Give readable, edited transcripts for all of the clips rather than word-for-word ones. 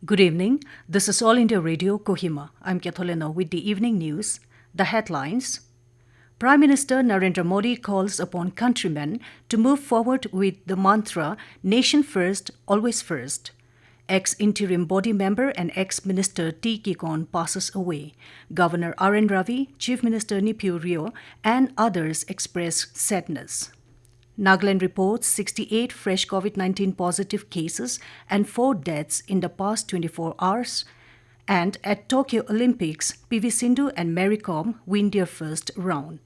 Good evening. This is All India Radio, Kohima. I'm Katholena with the evening news. The headlines. Prime Minister Narendra Modi calls upon countrymen to move forward with the mantra, Nation First, Always First. Ex-interim body member and ex-minister T. Kikon passes away. Governor R.N. Ravi, Chief Minister Neiphiu Rio, and others express sadness. Nagaland reports 68 fresh COVID-19 positive cases and 4 deaths in the past 24 hours. And at Tokyo Olympics, PV Sindhu and Mary Kom win their first round.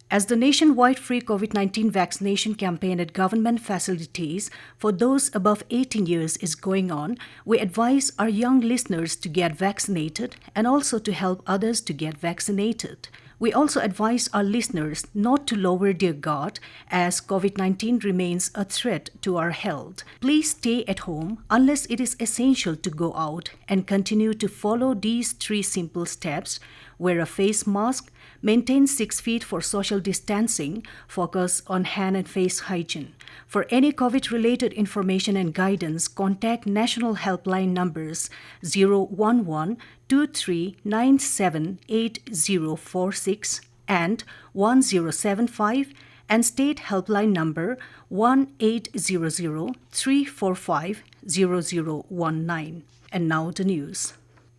As the nationwide free COVID-19 vaccination campaign at government facilities for those above 18 years is going on, we advise our young listeners to get vaccinated and also to help others to get vaccinated. We also advise our listeners not to lower their guard as COVID-19 remains a threat to our health. Please stay at home unless it is essential to go out and continue to follow these 3 simple steps. Wear a face mask, maintain 6 feet for social distancing, focus on hand and face hygiene. For any COVID-related information and guidance, contact national helpline numbers 011-2397-8046 and 1075 and state helpline number 1-800-345-0019. And now the news.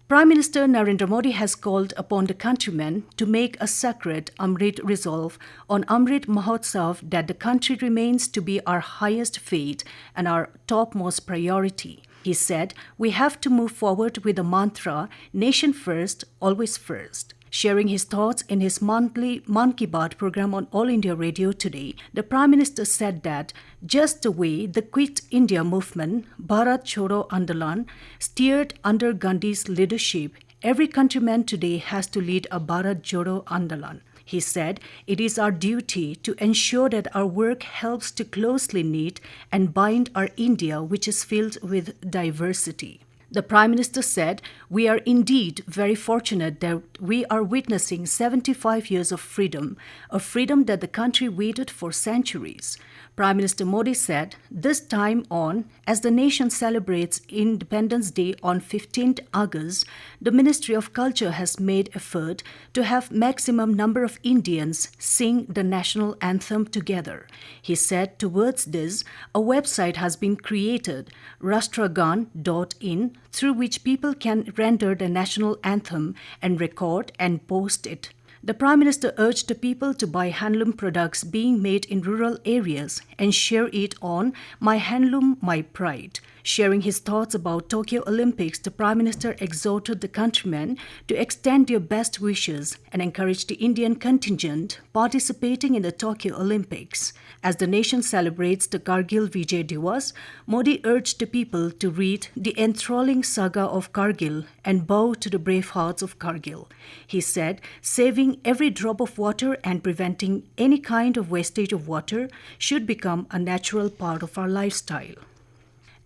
Prime Minister Narendra Modi has called upon the countrymen to make a sacred Amrit resolve on Amrit Mahotsav that the country remains to be our highest faith and our topmost priority. He said, we have to move forward with the mantra, Nation First, Always First. Sharing his thoughts in his monthly Mann Ki Baat program on All India Radio today, the Prime Minister said that just the way the Quit India movement, Bharat Chhoro Andolan, steered under Gandhi's leadership, every countryman today has to lead a Bharat Jodo Andolan. He said, it is our duty to ensure that our work helps to closely knit and bind our India, which is filled with diversity. The Prime Minister said, we are indeed very fortunate that we are witnessing 75 years of freedom, a freedom that the country waited for centuries. Prime Minister Modi said, this time on, as the nation celebrates Independence Day on 15th August, the Ministry of Culture has made effort to have maximum number of Indians sing the national anthem together. He said, towards this, a website has been created, rashtragan.in, through which people can render the national anthem and record and post it. The Prime Minister urged the people to buy handloom products being made in rural areas and share it on My Handloom, My Pride. Sharing his thoughts about Tokyo Olympics, the Prime Minister exhorted the countrymen to extend their best wishes and encourage the Indian contingent participating in the Tokyo Olympics. As the nation celebrates the Kargil Vijay Diwas, Modi urged the people to read the enthralling saga of Kargil and bow to the brave hearts of Kargil. He said, saving every drop of water and preventing any kind of wastage of water should become a natural part of our lifestyle.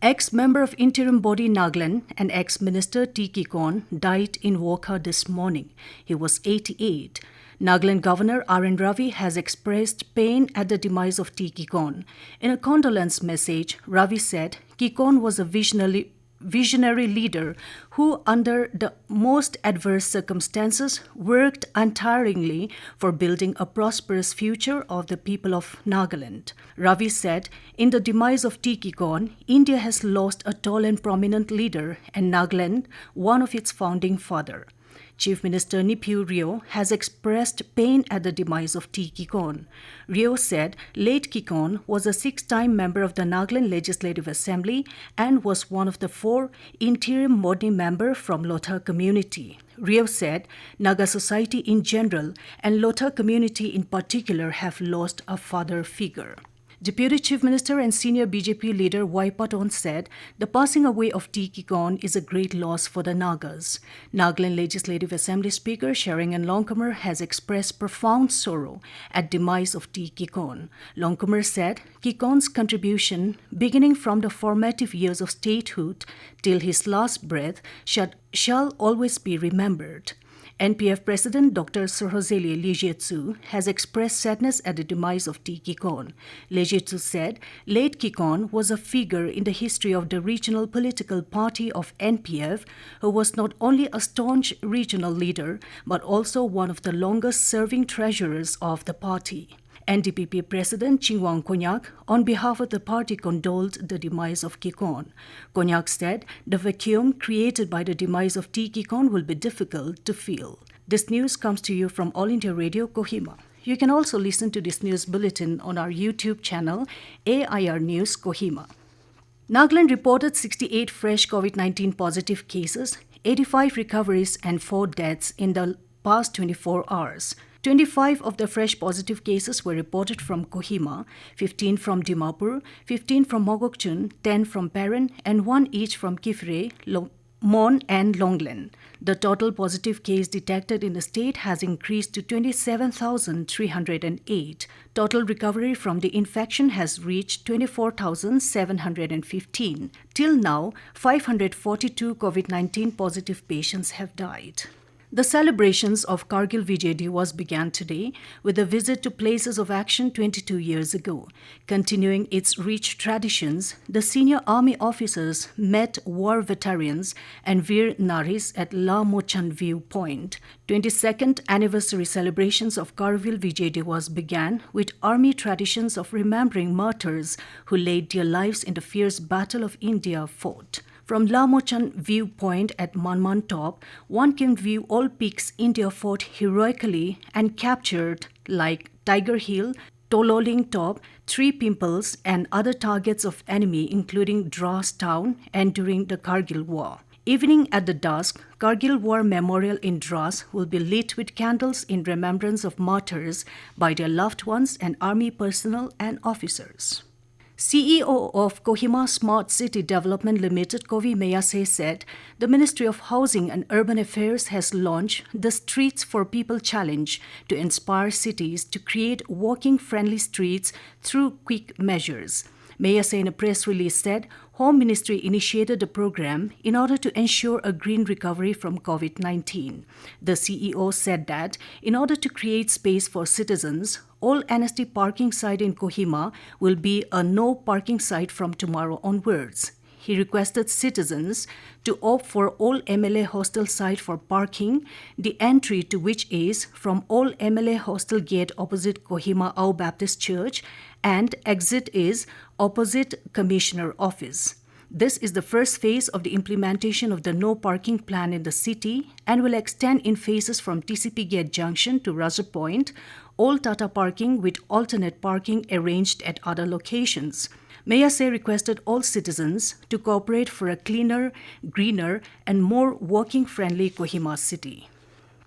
Ex-member of interim body Nagaland and ex-minister T. Kikon died in Wokha this morning. He was 88. Nagaland Governor R.N. Ravi has expressed pain at the demise of T. Kikon. In a condolence message, Ravi said, Kikon was a visionary leader who, under the most adverse circumstances, worked untiringly for building a prosperous future of the people of Nagaland. Ravi said, in the demise of T. Kikon, India has lost a tall and prominent leader and Nagaland, one of its founding fathers. Chief Minister Neiphiu Rio has expressed pain at the demise of T. Kikon. Rio said late Kikon was a 6-time member of the Nagaland Legislative Assembly and was one of the 4 interim body members from Lotha community. Rio said Naga society in general and Lotha community in particular have lost a father figure. Deputy Chief Minister and senior BJP leader Y. Paton said the passing away of T. Kikon is a great loss for the Nagas. Nagaland Legislative Assembly Speaker Sheringan Longkumer has expressed profound sorrow at demise of T. Kikon. Longkumer said Kikon's contribution, beginning from the formative years of statehood till his last breath, shall always be remembered. NPF President Dr. Srohzele Legietsu has expressed sadness at the demise of T. Kikon. Legietsu said late Kikon was a figure in the history of the regional political party of NPF who was not only a staunch regional leader but also one of the longest-serving treasurers of the party. NDPP President Chingwang Konyak, on behalf of the party, condoled the demise of Kikon. Konyak said the vacuum created by the demise of T. Kikon will be difficult to fill. This news comes to you from All India Radio, Kohima. You can also listen to this news bulletin on our YouTube channel, AIR News Kohima. Nagaland reported 68 fresh COVID-19 positive cases, 85 recoveries and 4 deaths in the past 24 hours. 25 of the fresh positive cases were reported from Kohima, 15 from Dimapur, 15 from Mogokchung, 10 from Paren, and 1 each from Kifre, Mon and Longlen. The total positive case detected in the state has increased to 27,308. Total recovery from the infection has reached 24,715. Till now, 542 COVID-19 positive patients have died. The celebrations of Kargil Vijay Diwas began today with a visit to places of action 22 years ago. Continuing its rich traditions, the senior army officers met war veterans and Veer Naris at La Mochan View Point. 22nd anniversary celebrations of Kargil Vijay Diwas began with army traditions of remembering martyrs who laid their lives in the fierce battle of India fought. From La Mochan View Point at Manman Top, one can view all peaks India fought heroically and captured like Tiger Hill, Tololing Top, Three Pimples and other targets of enemy including Dras Town and during the Kargil War. Evening at the dusk, Kargil War Memorial in Dras will be lit with candles in remembrance of martyrs by their loved ones and army personnel and officers. CEO of Kohima Smart City Development Limited, Kovi Mayase, said the Ministry of Housing and Urban Affairs has launched the Streets for People Challenge to inspire cities to create walking-friendly streets through quick measures. Mayase in a press release said Home Ministry initiated the program in order to ensure a green recovery from COVID-19. The CEO said that in order to create space for citizens, all NST parking site in Kohima will be a no parking site from tomorrow onwards. He requested citizens to opt for all MLA hostel site for parking, the entry to which is from all MLA hostel gate opposite Kohima Ao Baptist Church and exit is opposite Commissioner Office. This is the first phase of the implementation of the no parking plan in the city and will extend in phases from TCP Gate Junction to Raja Point, all Tata parking with alternate parking arranged at other locations. Mayase requested all citizens to cooperate for a cleaner, greener and more walking-friendly Kohima city.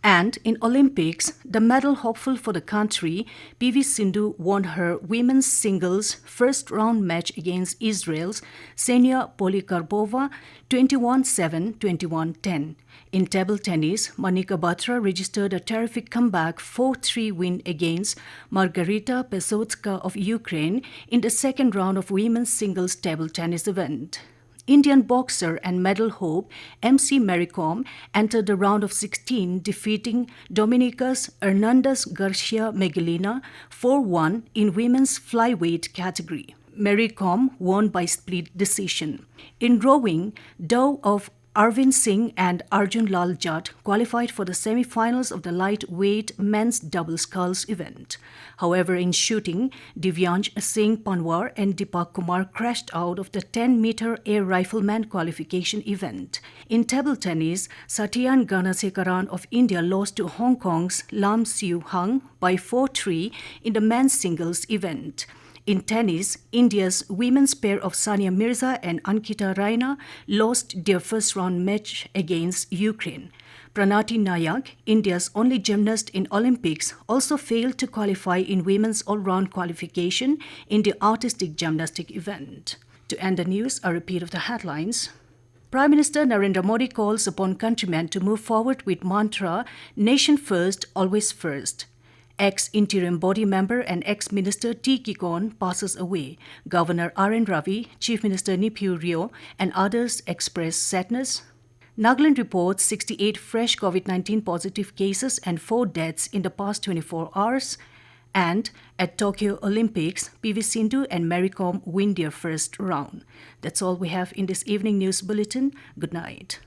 And in Olympics, the medal hopeful for the country, PV Sindhu won her women's singles first-round match against Israel's Ksenia Polikarpova 21-7, 21-10. In table tennis, Manika Batra registered a terrific comeback 4-3 win against Margarita Pesotska of Ukraine in the second round of women's singles table tennis event. Indian boxer and medal hope MC Mary Kom entered the round of 16, defeating Dominica's Hernandez Garcia Megalina 4-1 in women's flyweight category. Mary Kom won by split decision. In rowing, Dow of Arvind Singh and Arjun Lal Jatt qualified for the semi-finals of the lightweight men's double sculls event. However, in shooting, Divyansh Singh Panwar and Deepak Kumar crashed out of the 10-meter air rifleman qualification event. In table tennis, Satyan Ganasekaran of India lost to Hong Kong's Lam Siu Hung by 4-3 in the men's singles event. In tennis, India's women's pair of Sania Mirza and Ankita Raina lost their first-round match against Ukraine. Pranati Nayak, India's only gymnast in Olympics, also failed to qualify in women's all-round qualification in the artistic gymnastic event. To end the news, a repeat of the headlines. Prime Minister Narendra Modi calls upon countrymen to move forward with mantra, Nation First, Always First. Ex-interim body member and ex-minister T. Kikon passes away. Governor R.N. Ravi, Chief Minister Nipyu Rio and others express sadness. Nagaland reports 68 fresh COVID-19 positive cases and 4 deaths in the past 24 hours. And at Tokyo Olympics, PV Sindhu and Mary Kom win their first round. That's all we have in this evening news bulletin. Good night.